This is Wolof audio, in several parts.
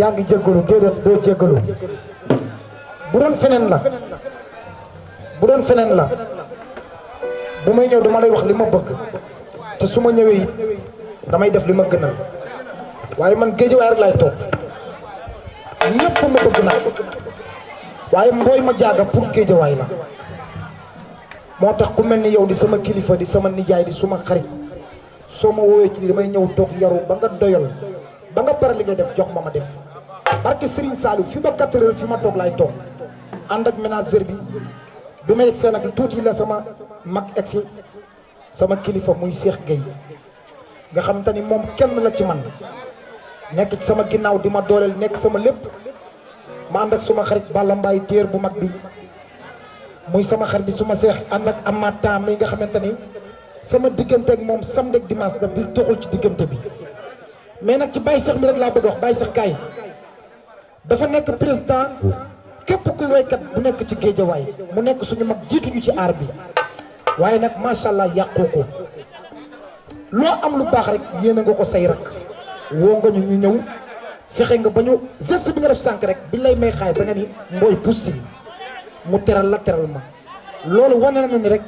yaa ngi jéggalu déedéet doo jéggalu bu doon feneen la bu may ñëw dama lay wax li ma bëgg te su ma ñëwee it damay def li ma gënal waaye man géejawaay rek laay topp ñëpp ma bëgg naa waaye mbooy ma jaaga pour géejawaay la moo tax ku mel ni yow di sama kilifa di sama nijaay di suma xarit soo ma woowee ci damay ñëw toog yaru ba nga doyal ba nga pare li ngay def jox ma def barke Serigne Saliou fi ba 4 heures fi ma toog laay toog ànd ak ménageur bi ma yegg seen ak tuuti la sama mag egsi sama kilifa muy Cheikh Gueye nga xam te ni moom kenn la ci man nekk ci sama ginnaaw di ma dooleel nekk sama lépp ma ànd ak suma xarit Balla Mbaye téer bu mag bi muy sama xarit bi suma seex ànd ak amata mi nga xamante ni sama diggante ak moom samedi ak dimanche da bis doxul ci diggante bi mais nag ci Baye Cheikh mi rek laa bëgg wax Baye Cheikh kaay dafa nekk président képp kuy waykat bu nekk ci géejawaay mu nekk suñu mag jiituñu ci aar bi waaye nag macha allah yàqoo ko loo am lu baax rek yéene nga ko say rak woo nga ñu ñëw fexe nga ba ñu geste bi nga def sànq rek bi lay may xaay da nga ni mbooy pussi mu teral la teral ma loolu wane na ni rek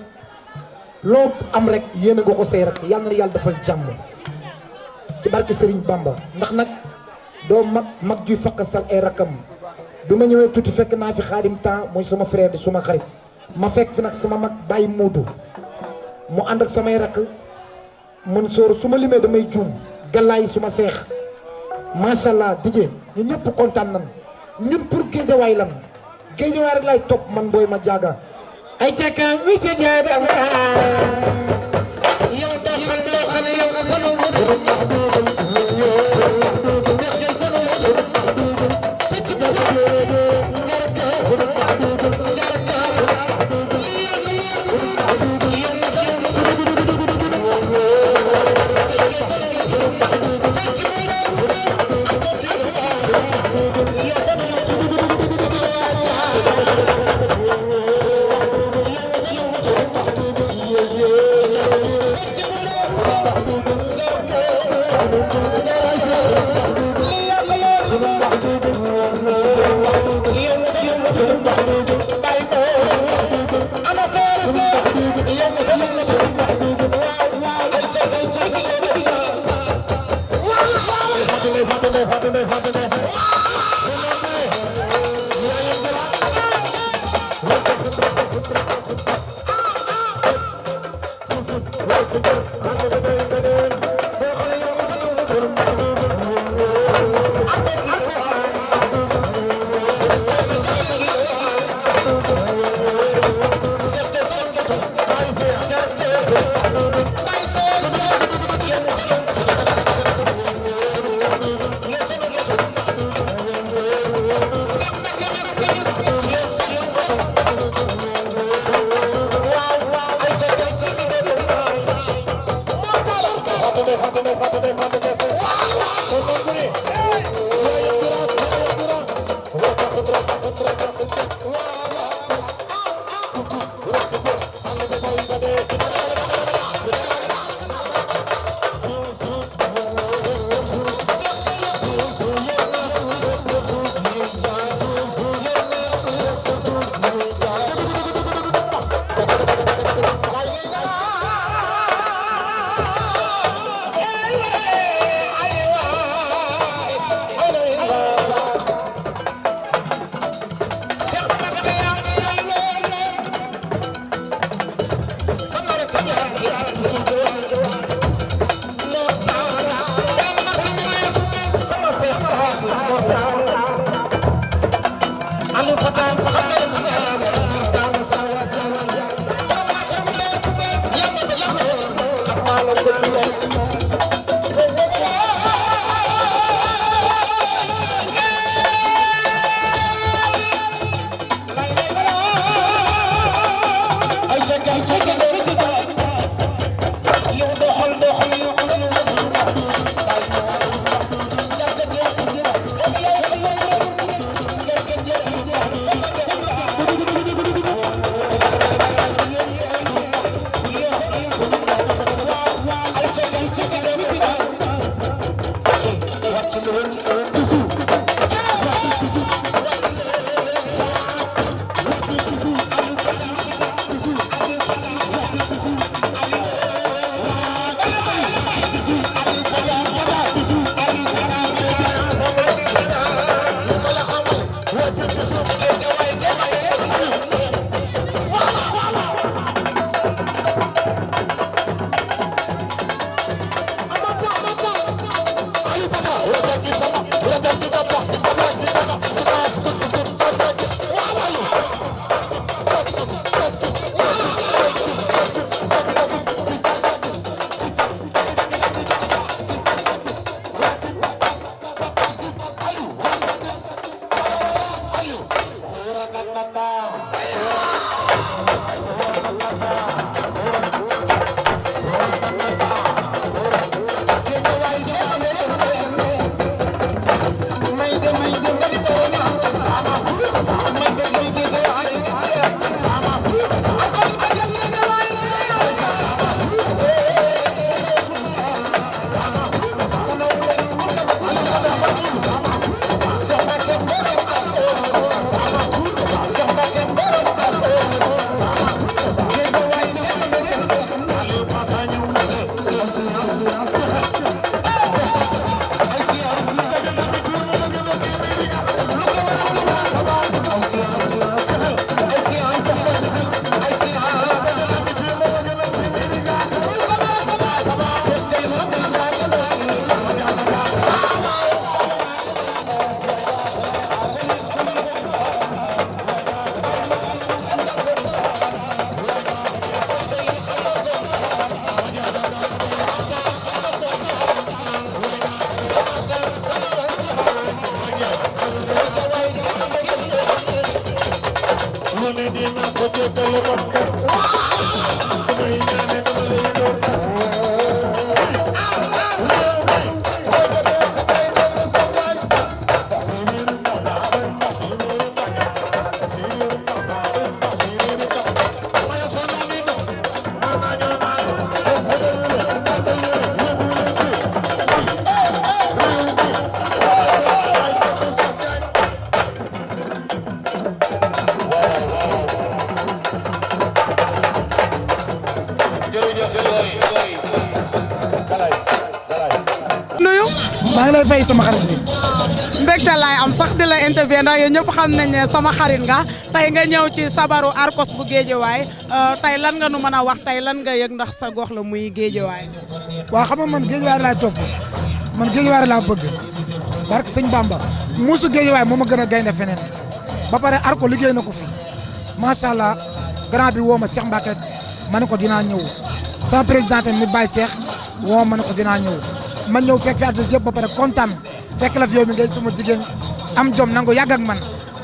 loo am rek yéene nga ko say rak yàlla na yàlla defal jàmm ci barke Serigne Bamba ndax nag doo mag juy faqastal ay rakam bi ma ñëwee tuuti fekk naa fi xaadim temps mooy sama frère di suma xarit ma fekk fi nag sama mag Baye Moodu mu ànd ak samay rakk man sóor su ma limee damay juum galaay suma seex macha allah dijee ñu ñëpp kontaan nan ñun pour géejawaay lan géejawaay rek laay topp man booy ma jaaga ay caka wi ca jaaga yow doxal doxal yow sanu maa ngi lay fay sama xarit bi. mbégte laay am sax di la interview ndax yéen ñëpp xam nañ ne sama xarit nga tey nga ñëw ci sabaru Arcos bu Géejawaay tey lan nga nu mën a wax tey lan nga yëg ndax sa gox la muy Géejawaay. waaw xam nga man Géejawaay laay topp man Géejawaay laa bëgg barke sëñ Bamba muusu Géejawaay moo ma gën a gaynde feneen ba pare Arcos liggéey na ko fi macha allah grand bi woo ma Cheikh Mbacke ma ne ko dinaa ñëw sama président tamit Baye Cheikh woo ma ne ko dinaa ñëw ma ñëw fekk fi artiste yëpp ba pare kontaan fekk la fi yow mi ngay suma jigéen am jom nangu yàgg ak man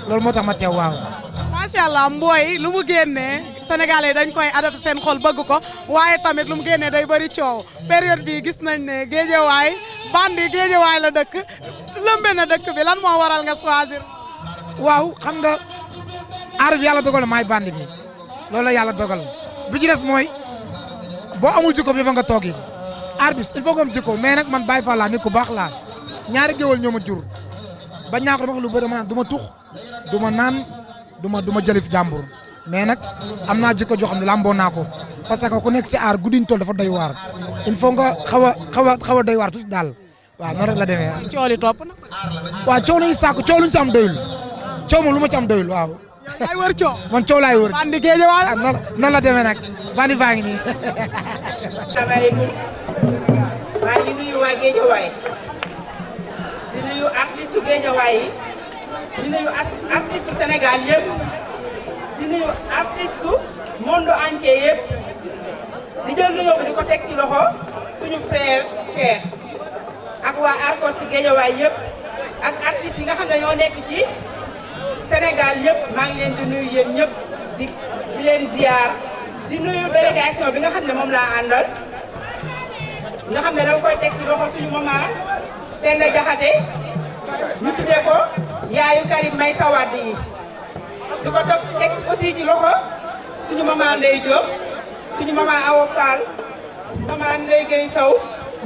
loolu moo tax ma teew waaw. macha allah mbooy lu mu génnee Sénégalais dañ koy adapté seen xol bëgg ko waaye tamit lu mu génnee day bëri coow période bi gis nañ ne Géejawaay bandi Géejawaay la dëkk lëmbe na dëkk bi lan moo waral nga choisir. waaw xam nga aar bi yàlla dogal maay bandi bi loolu la yàlla dogal bi ci des mooy boo amul jikko bi fa nga toog aar bi il faut nga am jikko mais nag man Baye Fall laa nit ku baax laa ñaari géwal ñoo ma jur bañ naa ko dama wax lu bëri dama naan du ma tux du ma naan du ma jëlif jàmbur mais nag am naa jikko joo xam ne lamboo naa ko parce que ku nekk si aar guddiñ tool dafa doy waar il faut nga xaw a doy waar tuuti daal waaw noonu rek la demee. coow li topp na. waaw coow lañu sàkku coow luñu ci am doyul coow moom lu ma ci am doyul waaw. yaay wër coow. man coow laay wër. bandi Géejawaay. ah noonu la demee nag bandi baa ngi nii. asalaamaaleykum maa ngi nuyu waa Géejawaay di nuyu artiste su Géejawaay yi di nuyu artiste su Sénégal yëpp di nuyu artiste su monde entier yëpp di jël nuyoo bi di ko teg ci loxo suñu frère Cheikh ak waa Arcos si Géejawaay yëpp ak artistes yi nga xam ne ñoo nekk ci Sénégal yëpp maa ngi leen di nuyu yéen ñëpp di leen ziar di nuyu délégation bi nga xam ne moom laa àndal nga xam ne dama koy teg ci loxo suñu maman Penda Jaxate ñu tuddee ko yaayu Karim Meïssa Wade yi di ko teg aussi ci loxo suñu maman Ndeye Diop suñu maman Awa Fall maman Ndeye Gueye Sow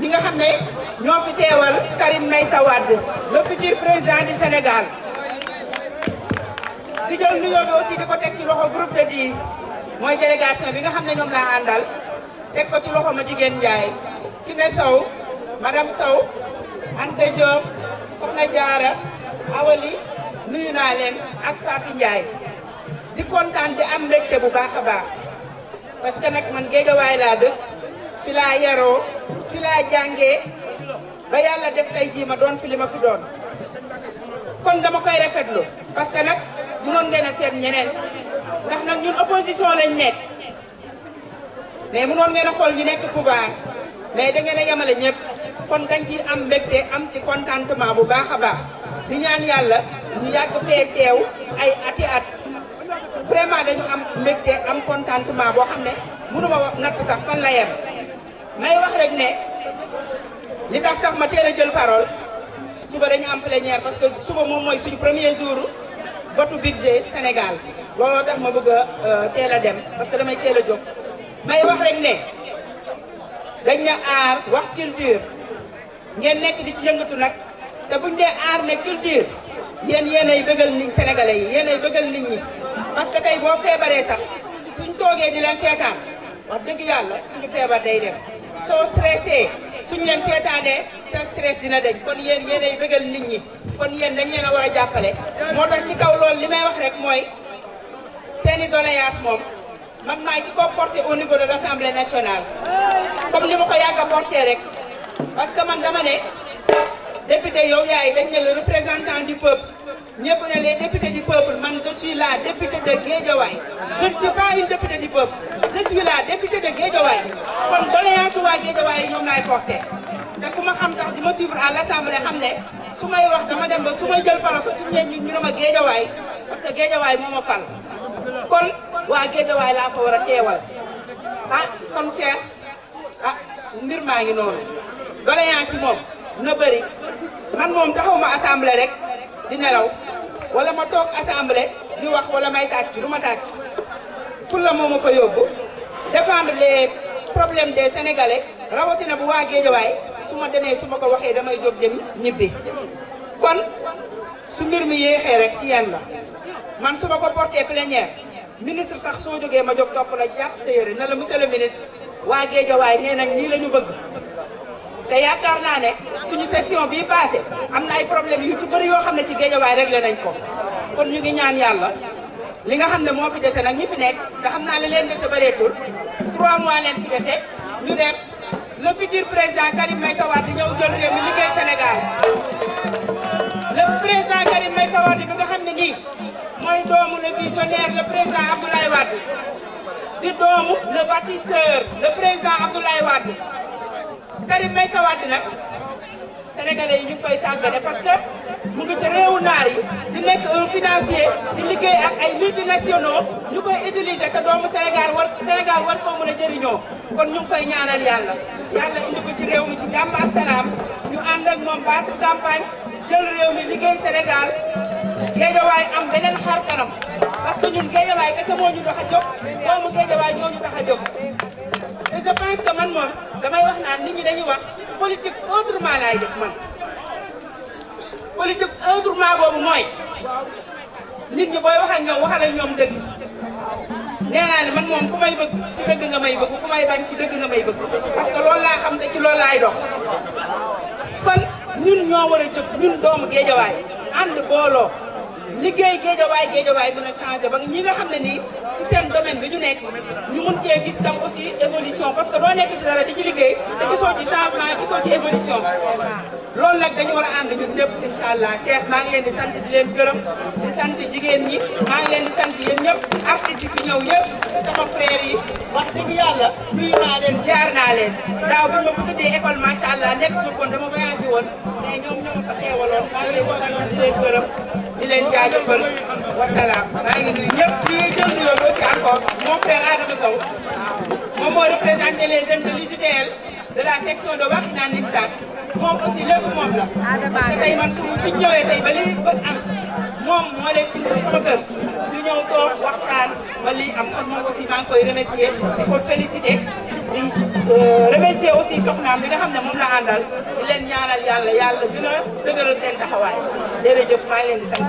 ñi nga xam ne ñoo fi teewal Karim Meïssa Wade le futur président du Sénégal di jël nuyoo bi aussi di ko teg ci loxo groupe de 10 mooy délégation bi nga xam ne ñoom laa àndal teg ko ci loxo ma jigéen Ndiaye Kiné Sow madame Sow Anta Diop Soxna Diarra Awali nuyu naa leen ak Fatou Ndiaye di kontaan di am mbégte bu baax a baax parce que nag man Géejawaay laa dëkk fi laa yaroo fi laa jàngee ba yàlla def tey jii ma doon fi li ma fi doon kon dama koy rafetlu parce que nag mënoon ngeen a seet ñeneen ndax nag ñun opposition lañ nekk mais mënoon ngeen a xool ñu nekk pouvoir mais da ngeen a yemale ñëpp kon dañ ci am mbégte am ci contentement bu baax a baax di ñaan yàlla ñu yàgg fee teew ay ati at vraiment dañu am mbégte am contentement boo xam ne mënuma wax natt sax fan la yem may wax rek ne li tax sax ma teel a jël parole suba dañu am plénière parce que suba moom mooy suñu premier jour votu budget Sénégal looloo tax ma bëgg a teel a dem parce que damay teel a jóg may wax rek ne dañ na aar wax culture ngeen nekk di ci yëngatu nag te buñ dee aar ne culture yéen yéenay bëggal nit sénégalais yi yéenay bëggal nit ñi parce que tey boo feebaree sax suñ toogee di leen seetaan wax dëgg yàlla suñu feebar day dem soo stressé suñ leen seetaanee sa stress dina deñ kon yéen yéenay bëggal nit ñi kon yéen dañ leen a war a jàppale moo tax ci kaw loolu li may wax rek mooy seeni doléance moom man maay ki ko porté au niveau de l'Assemblée nationale comme ni ma ko yàgg a porté rek parce que man dama ne député yow yaay dañ ne le représentant du peuple ñëpp ne les députés du peuple man je suis la députée de Guédiawaye je ne suis pas une députée du peuple je suis la députée de Guédiawaye kon doléance waa Guédiawaye ñoom laay porté te ku ma xam sax di ma suivre à l'Assemblée xam ne su may wax dama dem ba su may jël parole sax suñu ñu ne ma Guédiawaye parce que Guédiawaye moo ma fal kon waa Guédiawaye laa fa war a teewal ah kon Cheikh ah mbir maa ngi noonu doléance yi moom na bëri man moom taxawuma assemblée rek di nelaw wala ma toog assemblée di wax wala may tàcc du ma tàcc fulla moo ma fa yóbbu défendre les problèmes des sénégalais rawatina bu waa Guédiawaye su ma demee su ma ko waxee damay jóg dem ñibbi kon su mbir mi yéexee rek ci yéen la man su ma ko porté plénière ministre sax soo jógee ma jóg topp la jàpp sa yére na la monsieur le ministre waa Guédiawaye nee nañ lii la ñu bëgg te yaakaar naa ne suñu session bii passé am na ay problème yu ci bëri yoo xam ne ci Guédiawaye réglé nañ ko kon ñu ngi ñaan yàlla li nga xam ne moo fi dese nag ñi fi nekk te xam naa ne leen dese bëreetul 3 mois leen fi dese ñu dem le futur président Karim Meïssa Wade ñëw jël réew mi liggéey Sénégal le président Karim Meïssa Wade bi nga xam ne nii mooy doomu le visionnaire le président Abdoulaye Wade di doomu le bâtisseur le président Abdoulaye Wade Karim Meïssa Wade nag sénégalais yi ñu ngi koy sàggane parce que mu ngi ci réewu naar yi di nekk un financier di liggéey ak ay multinationaux ñu koy utiliser te doomu Sénégal war koo mën a jëriñoo kon ñu ngi koy ñaanal yàlla yàlla indi ko ci réew mi ci jàmm ak salaam ñu ànd ak moom battre campagne jël réew mi liggéey Sénégal Guédiawaye am beneen xar kanam parce que ñun Guédiawaye kese moo ñu tax a jóg doomu Guédiawaye ñoo ñu tax a jóg et je pense que man moom damay wax naan nit ñi dañuy wax politique autrement laay def man politique autrement boobu mooy nit ñi booy wax ak ñoom waxal ak ñoom dëgg nee naa ne man moom ku may bëgg ci dëgg nga may bëgg ku may bañ ci dëgg nga may bëgg parce que loolu laa xam te ci loolu laay dox kon ñun ñoo war a jóg ñun doomu Guédiawaye ànd booloo liggéey Guédiawaye mën a changé ba ñi nga xam ne nii ci seen domaine bi ñu nekk ñu mun cee gis tam aussi évolution parce que doo nekk ci dara di ci liggéey te gisoo ci changement gisoo ci évolution loolu nag dañu war a ànd ñun ñëpp incha allah Cheikh maa ngi leen di sant di leen gërëm di sant jigéen ñi maa ngi leen di sant yéen ñëpp artistes yi fi ñëw yëpp sama frère yi wax dëgg yàlla nuyu naa leen ziar naa leen daaw bi ma fa tuddee école macha allah nekk ma foon dama voyagé woon mais ñoom ñoo ma fa teewaloon maa ngi leen di sant di leen gërëm di leen jaajëfal wasalaam maa ngi nuyu ñëpp di jël nuyoo bi aussi encore mon frère Adama Sow moom moo représenté les jeunes de l'UJTL de la section de Wakhinane Nimzatt moom aussi lépp moom la parce que tey man su ñëwee tey ba lii bët am moom moo leen indi sama kër ñu ñëw toog waxtaan ba lii am kon moom aussi maa ngi koy remercier di ko féliciter di remercier aussi soxnaam bi nga xam ne moom la àndal di leen ñaanal yàlla gën a dëgëral seen taxawaay jërëjëf maa ngi leen di sant.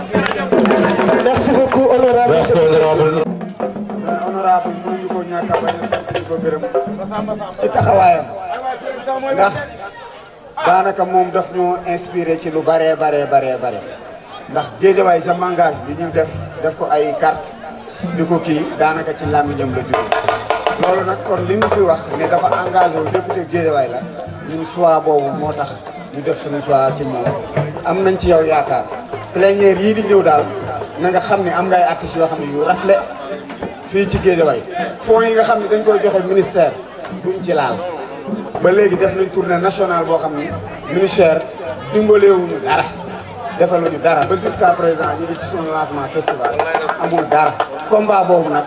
merci beaucoup honorable. merci honorable. mais honorable mënuñu ko ñàkk a bañ a sant di ko gërëm ci taxawaayam ndax daanaka moom daf ñoo inspiré ci lu bare ndax Guédiawaye sa mangage bi ñu def ko ay carte di ko kii daanaka ci làmmiñam la jóge loolu nag kon li ñu fi wax ne dafa engagé wu député Guédiawaye la ñun choix boobu moo tax ñu def suñu choix ci moom am nañ ci yow yaakaar plénière yii di ñëw daal na nga xam ne am ngay artistes yoo xam ne yu rafle fii ci Guédiawaye fonds yi nga xam ne dañ koy joxe ministère duñ ci laal ba léegi def nañ tournée nationale boo xam ni ministère dimbalewuñu dara defaluñu dara ba jusqu'à présent ñu ngi ci suñu lancement festival amul dara combat boobu nag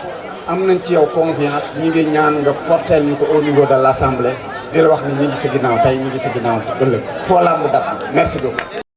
am nañ ci yow confiance ñi ngi ñaan nga porter ñu ko au niveau de l'assemblée di la wax ni ñi ngi sa ginnaaw tey ñi ngi sa ginnaaw ëllëg foo làmb dab merci beaucoup